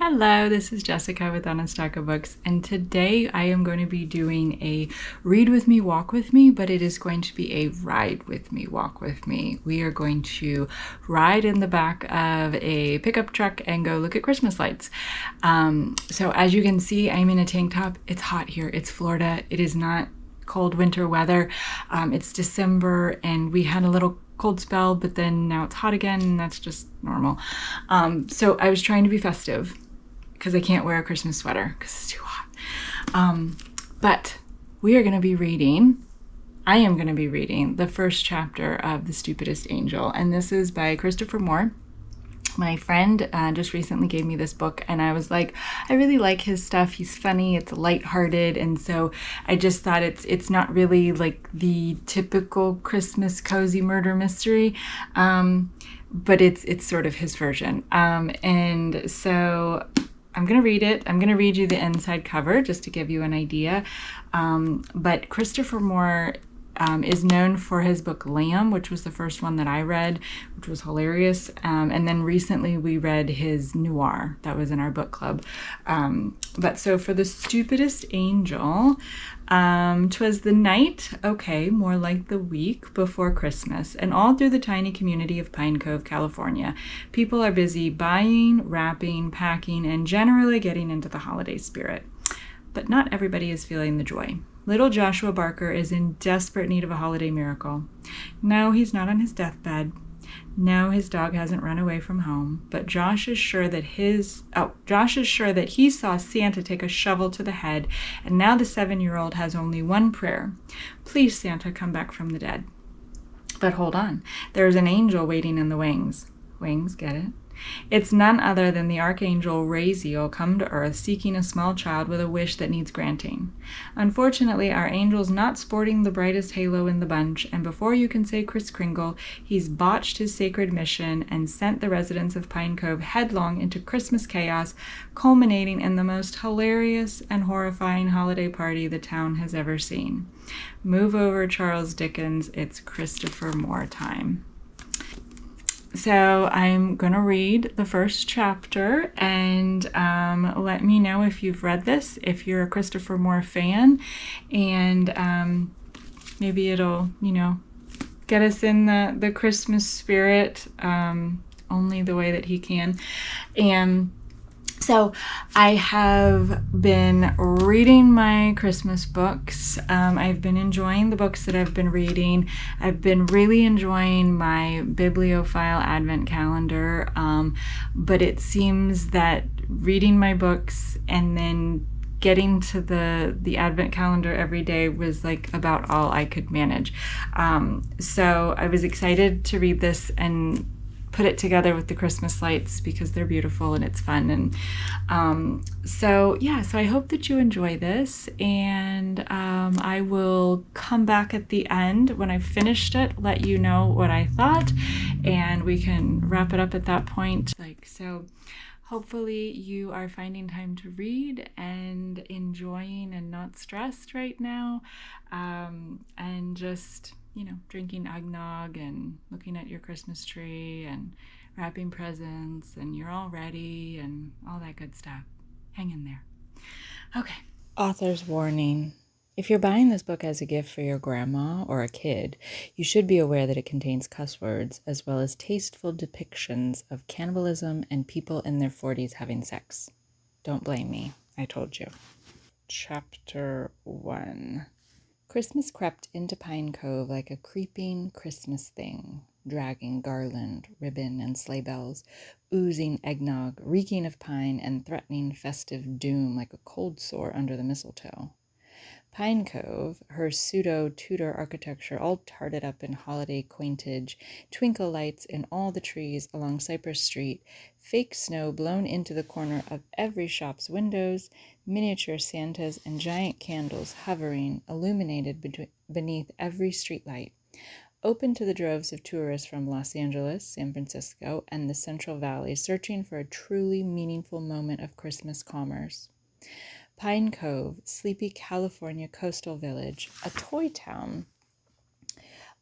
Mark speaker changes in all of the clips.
Speaker 1: Hello, this is Jessica with On a Stack of Books, and today I am going to be doing a read with me, walk with me, but it is going to be a ride with me, walk with me. We are going to ride in the back of a pickup truck and go look at Christmas lights. So as you can see, I'm in a tank top. It's hot here. It's Florida. It is not cold winter weather. It's December and we had a little cold spell, but then now it's hot again and that's just normal. So I was trying to be festive because I can't wear a Christmas sweater because it's too hot. But we are going to be reading, I am going to be reading the first chapter of The Stupidest Angel, and this is by Christopher Moore. My friend just recently gave me this book and I was like, I really like his stuff. He's funny, it's lighthearted, and so I just thought it's not really like the typical Christmas cozy murder mystery, but it's sort of his version. And so I'm going to read it. I'm going to read you the inside cover just to give you an idea. But Christopher Moore is known for his book Lamb, which was the first one that I read, which was hilarious. And then recently we read his Noir. That was in our book club. But so for The Stupidest Angel, 'twas the night, okay, more like the week before Christmas, and all through the tiny community of Pine Cove, California, people are busy buying, wrapping, packing, and generally getting into the holiday spirit. But not everybody is feeling the joy. Little Joshua Barker is in desperate need of a holiday miracle. No, he's not on his deathbed. No, his dog hasn't run away from home. But Josh is sure that he saw Santa take a shovel to the head, and now the 7-year-old has only one prayer: please, Santa, come back from the dead. But hold on, there's an angel waiting in the wings. Wings, get it? It's none other than the Archangel Raziel come to earth seeking a small child with a wish that needs granting. Unfortunately, our angel's not sporting the brightest halo in the bunch, and before you can say Kris Kringle, he's botched his sacred mission and sent the residents of Pine Cove headlong into Christmas chaos, culminating in the most hilarious and horrifying holiday party the town has ever seen. Move over, Charles Dickens. It's Christopher Moore time. So I'm going to read the first chapter, and let me know if you've read this, if you're a Christopher Moore fan, and maybe it'll, get us in the Christmas spirit only the way that he can. And so I have been reading my Christmas books. I've been enjoying the books that I've been reading. I've been really enjoying my bibliophile advent calendar, but it seems that reading my books and then getting to the advent calendar every day was like about all I could manage. So I was excited to read this and put it together with the Christmas lights because they're beautiful and it's fun. And so I hope that you enjoy this, and I will come back at the end when I've finished it, let you know what I thought, and we can wrap it up at that point. So hopefully you are finding time to read and enjoying and not stressed right now, and just drinking eggnog and looking at your Christmas tree and wrapping presents, and you're all ready and all that good stuff. Hang in there. Okay. Author's warning. If you're buying this book as a gift for your grandma or a kid, you should be aware that it contains cuss words as well as tasteful depictions of cannibalism and people in their 40s having sex. Don't blame me. I told you. Chapter 1. Christmas crept into Pine Cove like a creeping Christmas thing, dragging garland, ribbon, and sleigh bells, oozing eggnog, reeking of pine, and threatening festive doom like a cold sore under the mistletoe. Pine Cove, her pseudo-Tudor architecture all tarted up in holiday quaintage, twinkle lights in all the trees along Cypress Street, fake snow blown into the corner of every shop's windows, miniature Santas and giant candles hovering, illuminated beneath every streetlight, open to the droves of tourists from Los Angeles, San Francisco, and the Central Valley searching for a truly meaningful moment of Christmas commerce. Pine Cove, sleepy California coastal village, a toy town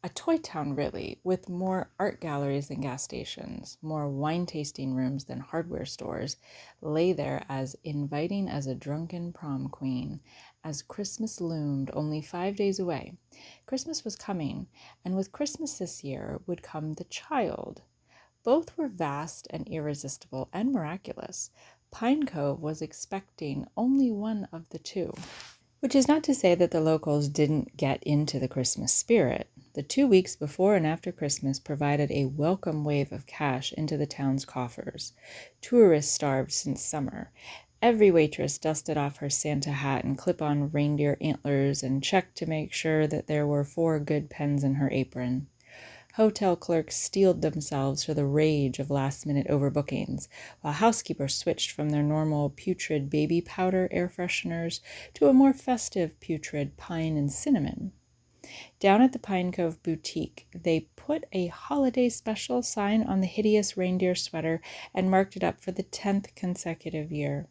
Speaker 1: a toy town, really, with more art galleries than gas stations, more wine tasting rooms than hardware stores, lay there as inviting as a drunken prom queen, as Christmas loomed only 5 days away. Christmas was coming, and with Christmas this year would come the child. Both were vast and irresistible and miraculous. Pine Cove was expecting only one of the two. Which is not to say that the locals didn't get into the Christmas spirit. The 2 weeks before and after Christmas provided a welcome wave of cash into the town's coffers. Tourists starved since summer. Every waitress dusted off her Santa hat and clip-on reindeer antlers and checked to make sure that there were 4 good pens in her apron. Hotel clerks steeled themselves for the rage of last-minute overbookings, while housekeepers switched from their normal putrid baby powder air fresheners to a more festive putrid pine and cinnamon. Down at the Pine Cove boutique, they put a holiday special sign on the hideous reindeer sweater and marked it up for the 10th consecutive year.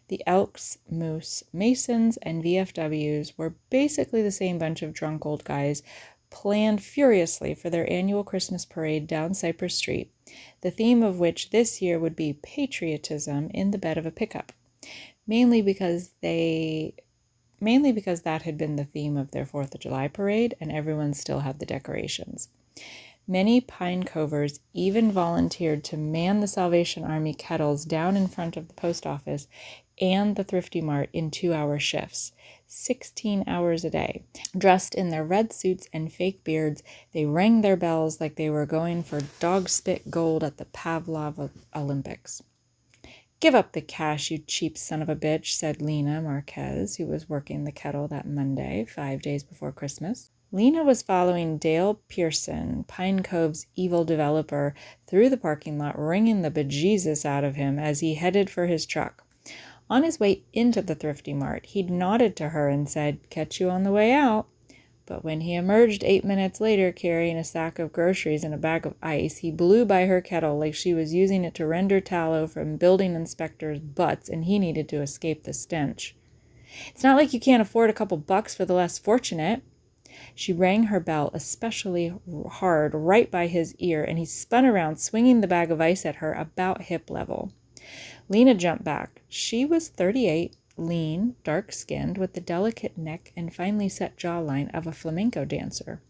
Speaker 1: The Elks, Moose, Masons, and VFWs were basically the same bunch of drunk old guys planned furiously for their annual Christmas parade down Cypress Street, the theme of which this year would be patriotism in the bed of a pickup, mainly because that had been the theme of their 4th of July parade, and everyone still had the decorations. Many Pine Covers even volunteered to man the Salvation Army kettles down in front of the post office and the Thrifty Mart in 2-hour shifts, 16 hours a day. Dressed in their red suits and fake beards, they rang their bells like they were going for dog spit gold at the Pavlov Olympics. "Give up the cash, you cheap son of a bitch," said Lena Marquez, who was working the kettle that Monday, 5 days before Christmas. Lena was following Dale Pearson, Pine Cove's evil developer, through the parking lot, wringing the bejesus out of him as he headed for his truck. On his way into the Thrifty Mart, he'd nodded to her and said, "Catch you on the way out." But when he emerged 8 minutes later carrying a sack of groceries and a bag of ice, he blew by her kettle like she was using it to render tallow from building inspectors' butts, and he needed to escape the stench. "It's not like you can't afford a couple bucks for the less fortunate." She rang her bell especially hard right by his ear, and he spun around, swinging the bag of ice at her about hip level. Lena jumped back. She was 38, lean, dark-skinned, with the delicate neck and finely set jawline of a flamenco dancer.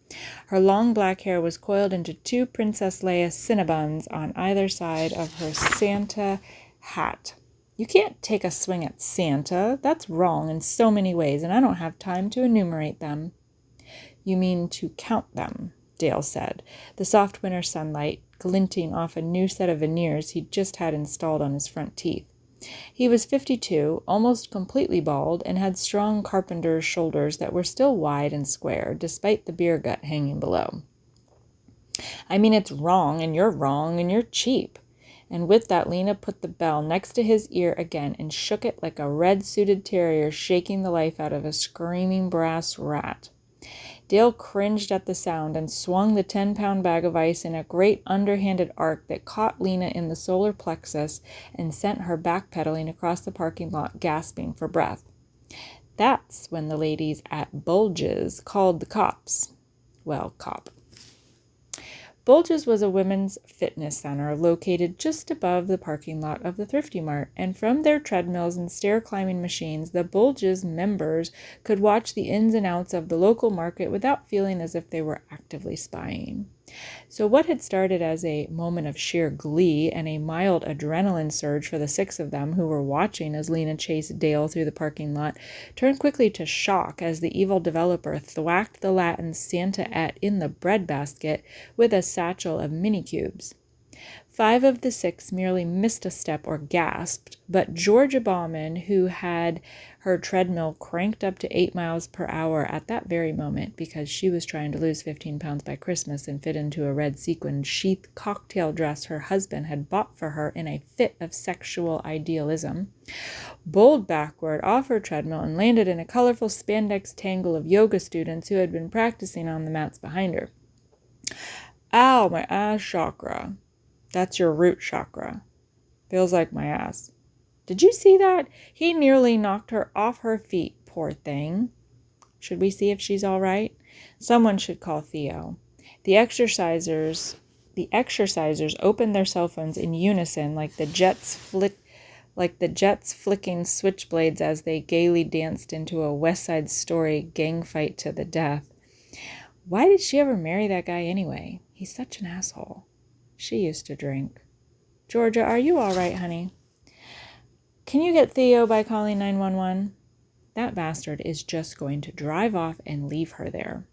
Speaker 1: Her long black hair was coiled into 2 Princess Leia cinnabuns on either side of her Santa hat. You can't take a swing at Santa. That's wrong in so many ways, and I don't have time to enumerate them. "You mean to count them," Dale said, the soft winter sunlight glinting off a new set of veneers he'd just had installed on his front teeth. He was 52, almost completely bald, and had strong carpenter's shoulders that were still wide and square, despite the beer gut hanging below. "I mean, it's wrong, and you're cheap." And with that, Lena put the bell next to his ear again and shook it like a red-suited terrier shaking the life out of a screaming brass rat. Dale cringed at the sound and swung the 10-pound bag of ice in a great underhanded arc that caught Lena in the solar plexus and sent her backpedaling across the parking lot, gasping for breath. That's when the ladies at Bulge's called the cops. Well, cop. Bulge's was a women's fitness center located just above the parking lot of the Thrifty Mart, and from their treadmills and stair-climbing machines, the Bulge's members could watch the ins and outs of the local market without feeling as if they were actively spying. So what had started as a moment of sheer glee and a mild adrenaline surge for the 6 of them who were watching as Lena chased Dale through the parking lot turned quickly to shock as the evil developer thwacked the Latin Santa-ette in the breadbasket with a satchel of mini-cubes. 5 of the 6 merely missed a step or gasped, but Georgia Bauman, who had her treadmill cranked up to 8 miles per hour at that very moment because she was trying to lose 15 pounds by Christmas and fit into a red sequined sheath cocktail dress her husband had bought for her in a fit of sexual idealism, bowled backward off her treadmill and landed in a colorful spandex tangle of yoga students who had been practicing on the mats behind her. "Ow, my ass chakra." "That's your root chakra." "Feels like my ass." "Did you see that? He nearly knocked her off her feet, poor thing." "Should we see if she's all right?" "Someone should call Theo."
Speaker 2: The exercisers opened their cell phones in unison like the jets flicking switchblades as they gaily danced into a West Side Story gang fight to the death. Why did she ever marry that guy anyway? He's such an asshole. She used to drink. Georgia, are you all right, honey? Can you get Theo by calling 911? That bastard is just going to drive off and leave her there.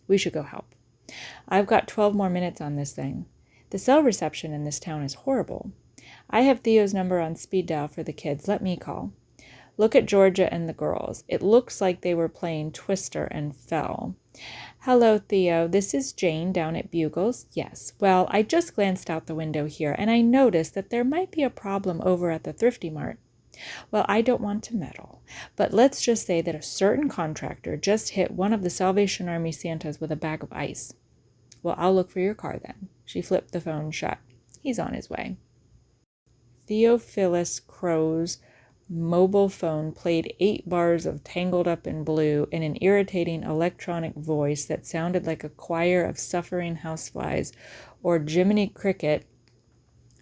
Speaker 2: We should go help. I've got 12 more minutes on this thing. The cell reception in this town is horrible. I have Theo's number on speed dial for the kids. Let me call. Look at Georgia and the girls. It looks like they were playing Twister and fell. Hello, Theo. This is Jane down at Bugles. Yes. Well, I just glanced out the window here, and I noticed that there might be a problem over at the Thrifty Mart. Well, I don't want to meddle, but let's just say that a certain contractor just hit one of the Salvation Army Santas with a bag of ice. Well, I'll look for your car then. She flipped the phone shut. He's on his way. Theophilus Crow's mobile phone played 8 bars of Tangled Up in Blue in an irritating electronic voice that sounded like a choir of suffering houseflies, or Jiminy Cricket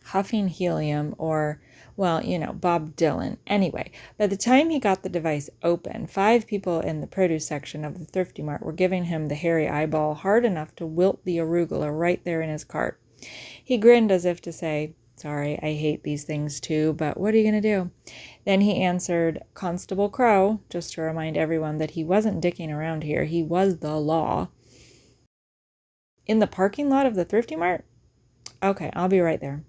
Speaker 2: huffing helium, or, well, Bob Dylan. Anyway, by the time he got the device open, 5 people in the produce section of the Thrifty Mart were giving him the hairy eyeball hard enough to wilt the arugula right there in his cart. He grinned as if to say, sorry, I hate these things too, but what are you going to do? Then he answered, Constable Crow, just to remind everyone that he wasn't dicking around here. He was the law. In the parking lot of the Thrifty Mart? Okay, I'll be right there.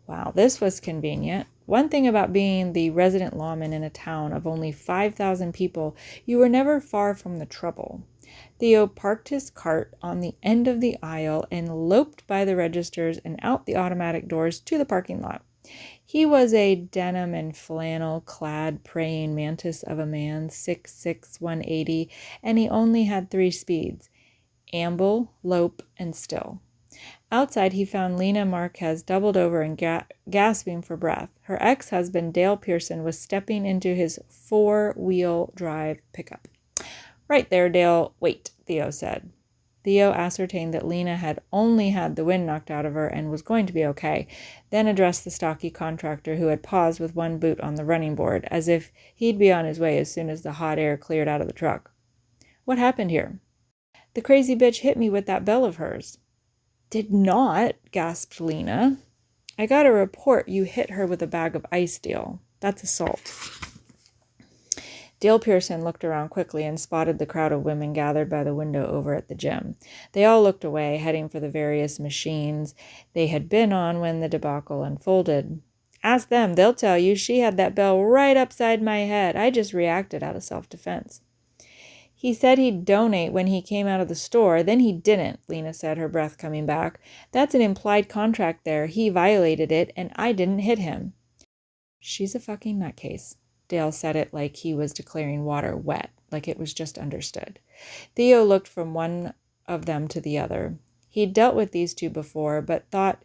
Speaker 2: Wow, this was convenient. One thing about being the resident lawman in a town of only 5,000 people, you were never far from the trouble. Theo parked his cart on the end of the aisle and loped by the registers and out the automatic doors to the parking lot. He was a denim and flannel-clad praying mantis of a man, 6'6", 180, and he only had 3 speeds: amble, lope, and still. Outside, he found Lena Marquez doubled over and gasping for breath. Her ex-husband, Dale Pearson, was stepping into his 4-wheel drive pickup. Right there, Dale. Wait, Theo said. Theo ascertained that Lena had only had the wind knocked out of her and was going to be okay, then addressed the stocky contractor who had paused with one boot on the running board, as if he'd be on his way as soon as the hot air cleared out of the truck. What happened here? The crazy bitch hit me with that bell of hers. Did not, gasped Lena. I got a report you hit her with a bag of ice, Dale. That's assault. Dale Pearson looked around quickly and spotted the crowd of women gathered by the window over at the gym. They all looked away, heading for the various machines they had been on when the debacle unfolded. Ask them, they'll tell you she had that bell right upside my head. I just reacted out of self-defense. He said he'd donate when he came out of the store, then he didn't, Lena said, her breath coming back. That's an implied contract there. He violated it, and I didn't hit him. She's a fucking nutcase. Dale said it like he was declaring water wet, like it was just understood. Theo looked from one of them to the other. He'd dealt with these two before, but thought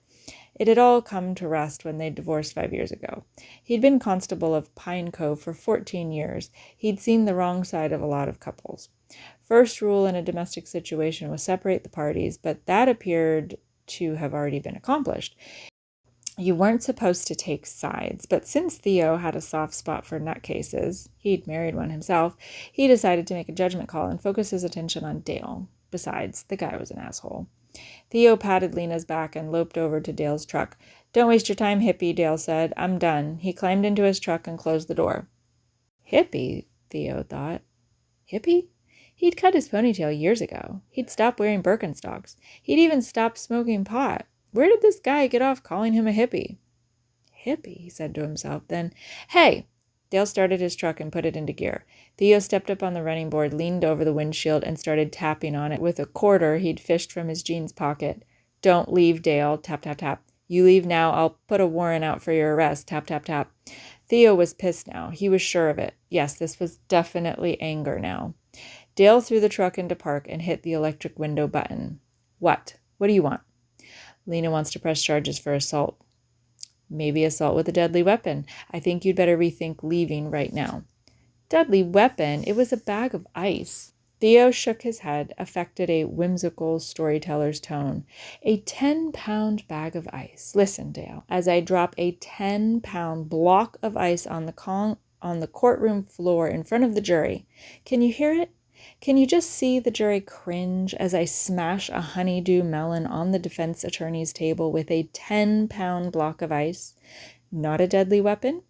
Speaker 2: it had all come to rest when they divorced 5 years ago. He'd been constable of Pine Cove for 14 years. He'd seen the wrong side of a lot of couples. First rule in a domestic situation was separate the parties, but that appeared to have already been accomplished. You weren't supposed to take sides, but since Theo had a soft spot for nutcases, he'd married one himself, he decided to make a judgment call and focus his attention on Dale. Besides, the guy was an asshole. Theo patted Lena's back and loped over to Dale's truck. Don't waste your time, hippie, Dale said. I'm done. He climbed into his truck and closed the door. Hippie, Theo thought. Hippie? He'd cut his ponytail years ago. He'd stopped wearing Birkenstocks. He'd even stopped smoking pot. Where did this guy get off calling him a hippie? Hippie, he said to himself. Then, hey! Dale started his truck and put it into gear. Theo stepped up on the running board, leaned over the windshield, and started tapping on it with a quarter he'd fished from his jeans pocket. Don't leave, Dale. Tap, tap, tap. You leave now, I'll put a warrant out for your arrest. Tap, tap, tap. Theo was pissed now. He was sure of it. Yes, this was definitely anger now. Dale threw the truck into park and hit the electric window button. What? What do you want? Lena wants to press charges for assault. Maybe assault with a deadly weapon. I think you'd better rethink leaving right now. Deadly weapon? It was a bag of ice. Theo shook his head, affected a whimsical storyteller's tone. A 10-pound bag of ice. Listen, Dale, as I drop a 10-pound block of ice on the courtroom floor in front of the jury. Can you hear it? Can you just see the jury cringe as I smash a honeydew melon on the defense attorney's table with a 10-pound block of ice? Not a deadly weapon?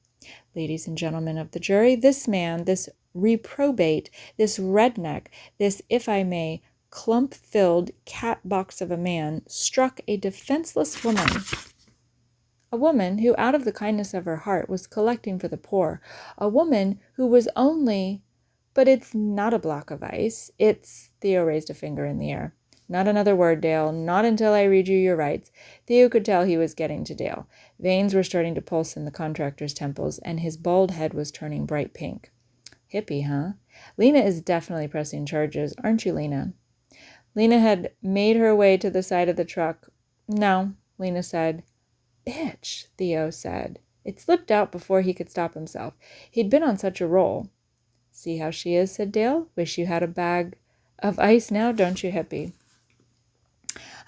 Speaker 2: Ladies and gentlemen of the jury, this man, this reprobate, this redneck, this, if I may, clump-filled cat box of a man, struck a defenseless woman. A woman who, out of the kindness of her heart, was collecting for the poor. A woman who was only... But it's not a block of ice. It's... Theo raised a finger in the air. Not another word, Dale. Not until I read you your rights. Theo could tell he was getting to Dale. Veins were starting to pulse in the contractor's temples, and his bald head was turning bright pink. Hippie, huh? Lena is definitely pressing charges, aren't you, Lena? Lena had made her way to the side of the truck. No, Lena said. Bitch, Theo said. It slipped out before he could stop himself. He'd been on such a roll. See how she is, said Dale. Wish you had a bag of ice now, don't you, hippie?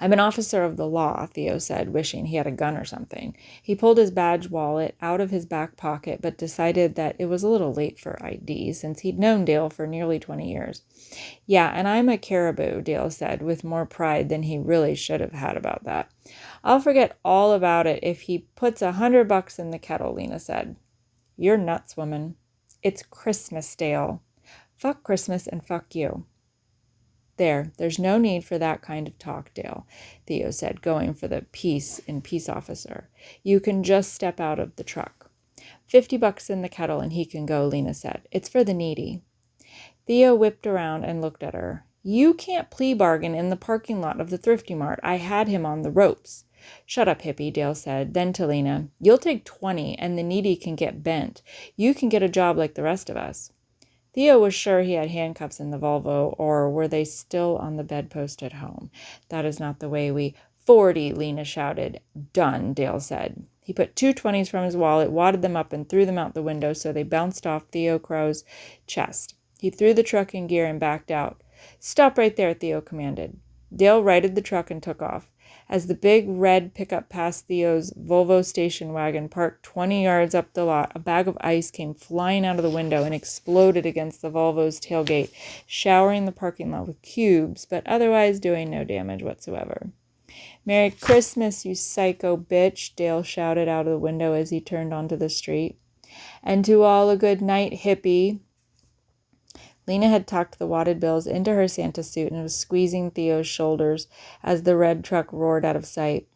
Speaker 2: I'm an officer of the law, Theo said, wishing he had a gun or something. He pulled his badge wallet out of his back pocket, but decided that it was a little late for ID, since he'd known Dale for nearly 20 years. Yeah, and I'm a caribou, Dale said, with more pride than he really should have had about that. I'll forget all about it if he puts $100 in the kettle, Lena said. You're nuts, woman. It's Christmas, Dale. Fuck Christmas and fuck you. There's no need for that kind of talk, Dale, Theo said, going for the peace officer. You can just step out of the truck. $50 in the kettle and he can go, Lena said. It's for the needy. Theo whipped around and looked at her. You can't plea bargain in the parking lot of the Thrifty Mart. I had him on the ropes. Shut up, hippie, Dale said. Then to Lena, you'll take 20 and the needy can get bent. You can get a job like the rest of us. Theo was sure he had handcuffs in the Volvo, or were they still on the bedpost at home? That is not the way we... 40, Lena shouted. Done, Dale said. He put 2 20s from his wallet, wadded them up, and threw them out the window so they bounced off Theo Crow's chest. He threw the truck in gear and backed out. Stop right there, Theo commanded. Dale righted the truck and took off. As the big red pickup passed Theo's Volvo station wagon parked 20 yards up the lot, a bag of ice came flying out of the window and exploded against the Volvo's tailgate, showering the parking lot with cubes, but otherwise doing no damage whatsoever. Merry Christmas, you psycho bitch, Dale shouted out of the window as he turned onto the street. And to all a good night, hippie. Lena had tucked the wadded bills into her Santa suit and was squeezing Theo's shoulders as the red truck roared out of sight.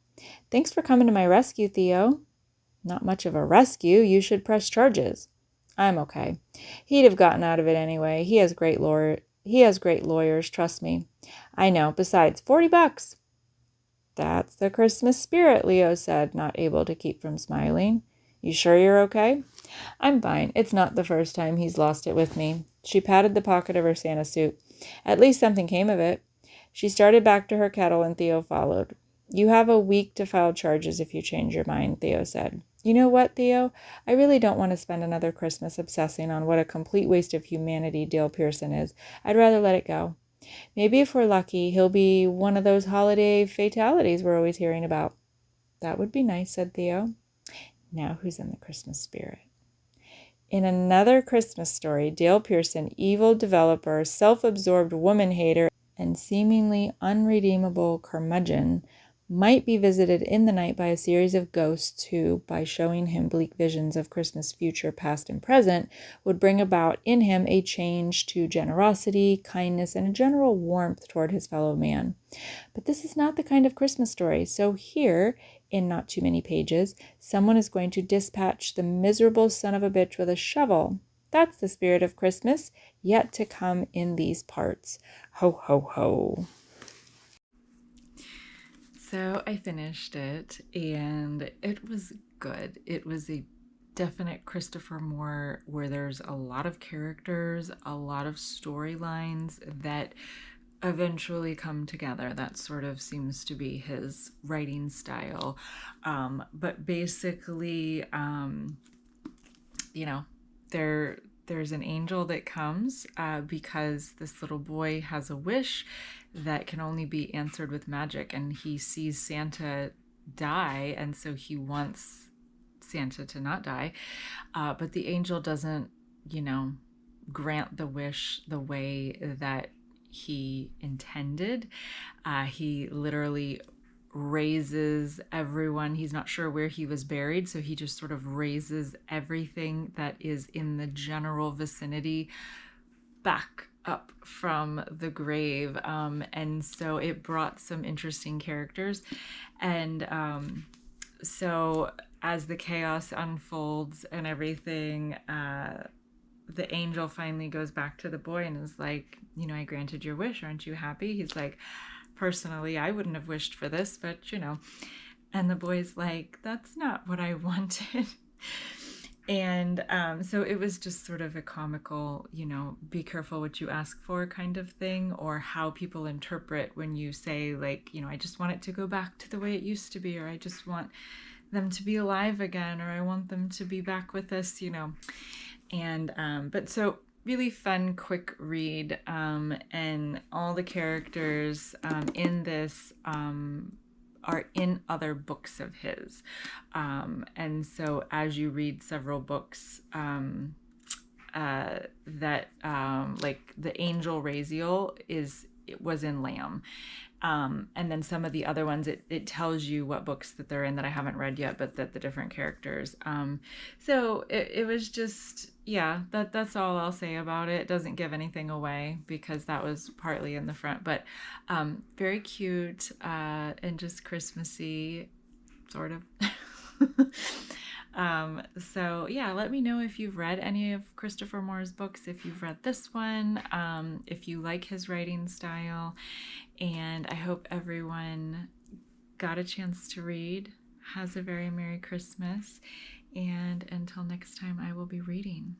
Speaker 2: Thanks for coming to my rescue, Theo. Not much of a rescue. You should press charges. I'm okay. He'd have gotten out of it anyway. He has great lawyers, trust me. I know. Besides, $40. That's the Christmas spirit, Leo said, not able to keep from smiling. You sure you're okay? I'm fine. It's not the first time he's lost it with me. She patted the pocket of her Santa suit. At least something came of it. She started back to her kettle and Theo followed. You have a week to file charges if you change your mind, Theo said. You know what, Theo? I really don't want to spend another Christmas obsessing on what a complete waste of humanity Dale Pearson is. I'd rather let it go. Maybe if we're lucky, he'll be one of those holiday fatalities we're always hearing about. That would be nice, said Theo. Now who's in the Christmas spirit? In another Christmas story, Dale Pearson, evil developer, self-absorbed woman hater, and seemingly unredeemable curmudgeon, might be visited in the night by a series of ghosts who, by showing him bleak visions of Christmas future, past, and present, would bring about in him a change to generosity, kindness, and a general warmth toward his fellow man. But this is not the kind of Christmas story, so here, in not too many pages, someone is going to dispatch the miserable son of a bitch with a shovel. That's the spirit of Christmas, yet to come in these parts. Ho, ho, ho.
Speaker 1: So I finished it and it was good. It was a definite Christopher Moore where there's a lot of characters, a lot of storylines that eventually come together. That sort of seems to be his writing style. But basically, you know, there there's an angel that comes because this little boy has a wish that can only be answered with magic, and he sees Santa die, and so he wants Santa to not die. But the angel doesn't, grant the wish the way that he intended. He literally raises everyone. He's not sure where he was buried, so he just sort of raises everything that is in the general vicinity back up from the grave. And so it brought some interesting characters. And so as the chaos unfolds and everything, the angel finally goes back to the boy and is like, I granted your wish. Aren't you happy? He's like, personally, I wouldn't have wished for this, but And the boy's like, that's not what I wanted. And so it was just sort of a comical, be careful what you ask for kind of thing, or how people interpret when you say, like, I just want it to go back to the way it used to be, or I just want them to be alive again, or I want them to be back with us, And, but so really fun, quick read. And all the characters in this are in other books of his. And so as you read several books, like the angel Raziel was in Lamb. And then some of the other ones, it tells you what books that they're in that I haven't read yet, but that the different characters. So it was just, that's all I'll say about it. It doesn't give anything away because that was partly in the front, but very cute and just Christmassy, sort of. So let me know if you've read any of Christopher Moore's books, if you've read this one, if you like his writing style, and I hope everyone got a chance to read, has a very Merry Christmas, and until next time, I will be reading.